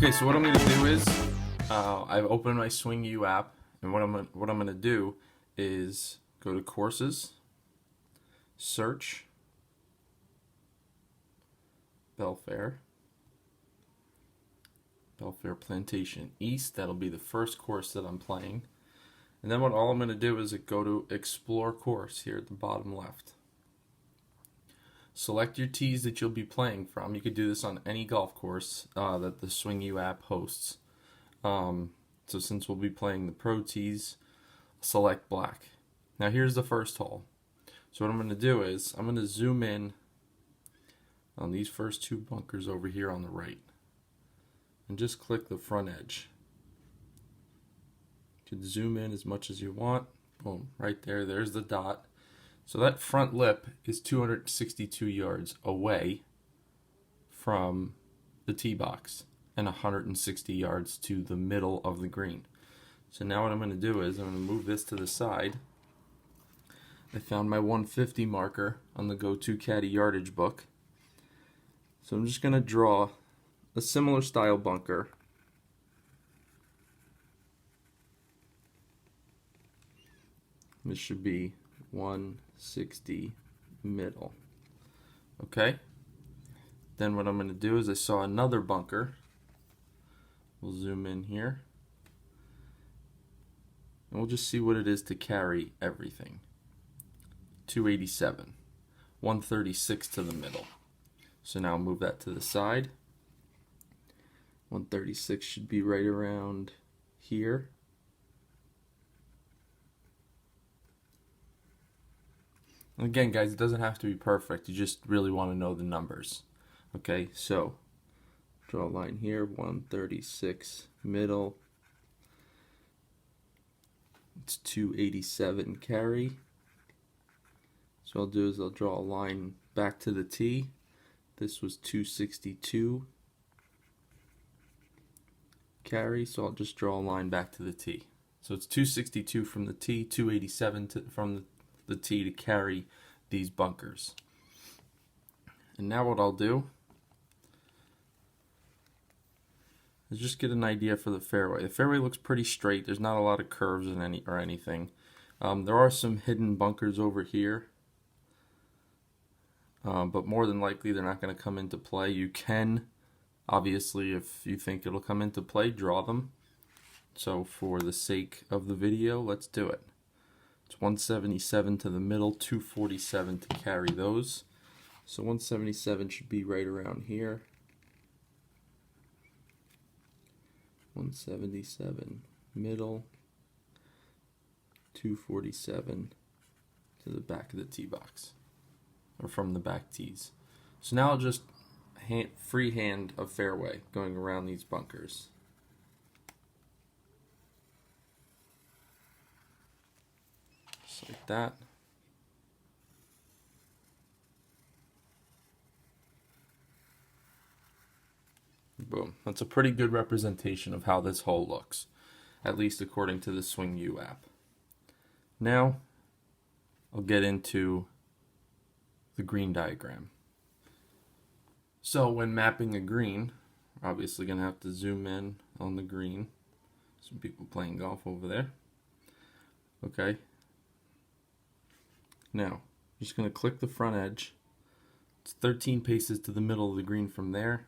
Okay, so what I'm going to do is I've opened my Swing U app, and what I'm going to do is go to Courses, search Belfair Plantation East. That'll be the first course that I'm playing. And then all I'm going to do is go to Explore Course here at the bottom left. Select your tees that you'll be playing from. You could do this on any golf course that the Swing U app hosts. So since we'll be playing the pro tees, select black. Now here's the first hole. So what I'm going to do is I'm going to zoom in on these first two bunkers over here on the right. And just click the front edge. You can zoom in as much as you want. Boom, right there, there's the dot. So that front lip is 262 yards away from the tee box and 160 yards to the middle of the green. So now what I'm going to do is I'm going to move this to the side. I found my 150 marker on the Go-To Caddy Yardage Book. So I'm just going to draw a similar style bunker. This should be 160 middle. Okay? Then what I'm going to do is I saw another bunker. We'll zoom in here. And we'll just see what it is to carry everything. 287. 136 to the middle. So now move that to the side. 136 should be right around here. And again, guys, it doesn't have to be perfect. You just really want to know the numbers. Okay, so draw a line here, 136 middle. It's 287 carry. So I'll do is I'll draw a line back to the tee. This was 262 carry, so I'll just draw a line back to the tee. So it's 262 from the tee, 287 from the tee to carry these bunkers. And now what I'll do is just get an idea for the fairway. The fairway looks pretty straight. There's not a lot of curves in anything. There are some hidden bunkers over here, but more than likely they're not going to come into play. You can, obviously, if you think it'll come into play, draw them. So for the sake of the video, let's do it. It's 177 to the middle, 247 to carry those. So 177 should be right around here. 177 middle, 247 to the back of the tee box, or from the back tees. So now I'll just freehand a fairway going around these bunkers. Just like that. Boom. That's a pretty good representation of how this hole looks, at least according to the Swing U app. Now, I'll get into the green diagram. So when mapping a green, we're obviously going to have to zoom in on the green. Some people playing golf over there. Okay. Now, I'm just going to click the front edge. It's 13 paces to the middle of the green from there.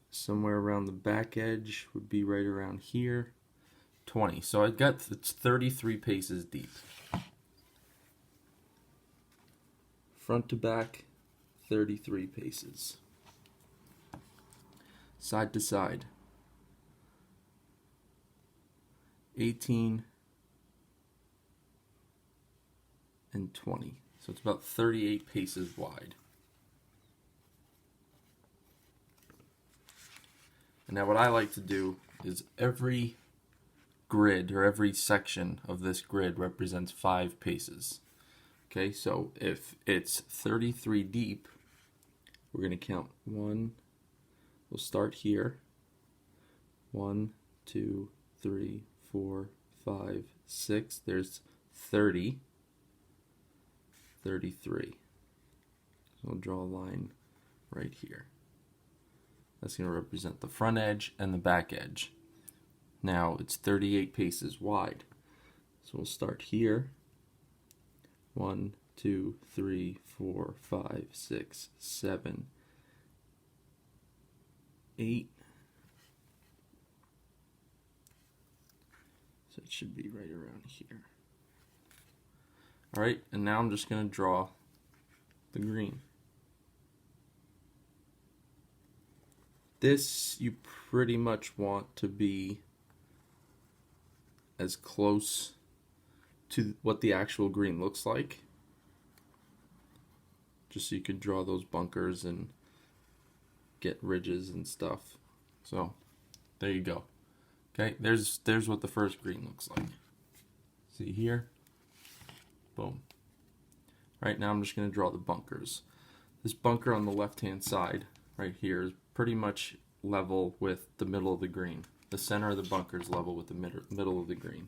Somewhere around the back edge would be right around here. 20. So it's 33 paces deep. Front to back, 33 paces. Side to side, 18 and 20. So it's about 38 paces wide. And now what I like to do is every grid or every section of this grid represents 5 paces. Okay, so if it's 33 deep, we're going to count 1. We'll start here. 1, 2, 3, 4, 5, 6. There's 30. 33. So I'll draw a line right here. That's going to represent the front edge and the back edge. Now it's 38 paces wide. So we'll start here. 1, 2, 3, 4, 5, 6, 7, 8. So it should be right around here. Alright, and now I'm just going to draw the green. This you pretty much want to be as close to what the actual green looks like, just so you can draw those bunkers and get ridges and stuff. So there you go. Okay, there's what the first green looks like. See here? Boom. Right now I'm just going to draw the bunkers. This bunker on the left hand side right here is pretty much level with the middle of the green. The center of the bunker is level with the middle of the green.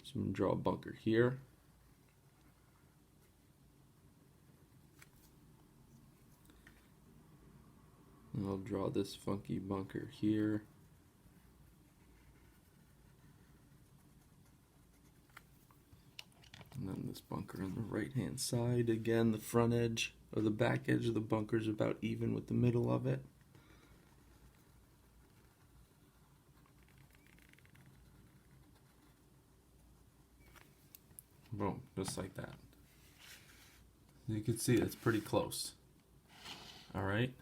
So I'm going to draw a bunker here. And I'll draw this funky bunker here. And then this bunker on the right hand side. Again, the front edge or the back edge of the bunker is about even with the middle of it. Boom, just like that. You can see it's pretty close. Alright.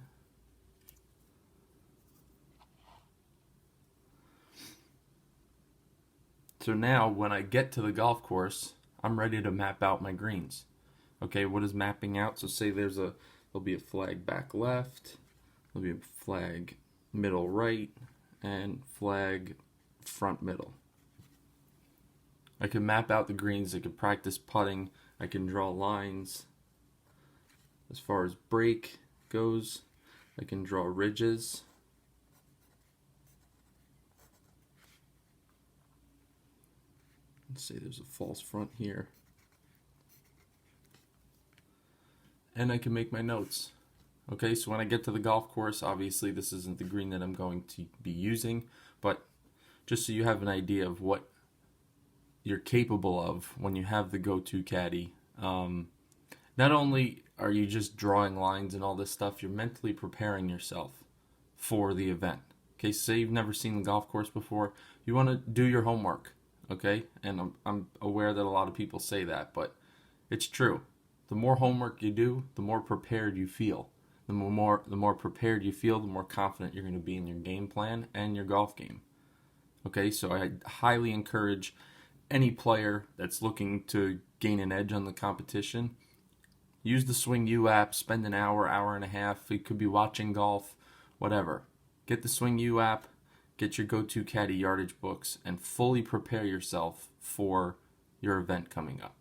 So now when I get to the golf course, I'm ready to map out my greens. Okay, what is mapping out? So say there'll be a flag back left, there'll be a flag middle right, and flag front middle. I can map out the greens, I can practice putting, I can draw lines. As far as break goes, I can draw ridges. Let's say there's a false front here. And I can make my notes. Okay, so when I get to the golf course, obviously this isn't the green that I'm going to be using, but just so you have an idea of what you're capable of when you have the go-to caddy. Not only are you just drawing lines and all this stuff, you're mentally preparing yourself for the event. Okay, say you've never seen the golf course before, you want to do your homework. Okay, and I'm aware that a lot of people say that, but it's true. The more homework you do, the more prepared you feel. The more prepared you feel, the more confident you're going to be in your game plan and your golf game. Okay, so I highly encourage any player that's looking to gain an edge on the competition, use the Swing U app, spend an hour, hour and a half. You could be watching golf, whatever. Get the Swing U app, get your go-to caddy Yardage books, and fully prepare yourself for your event coming up.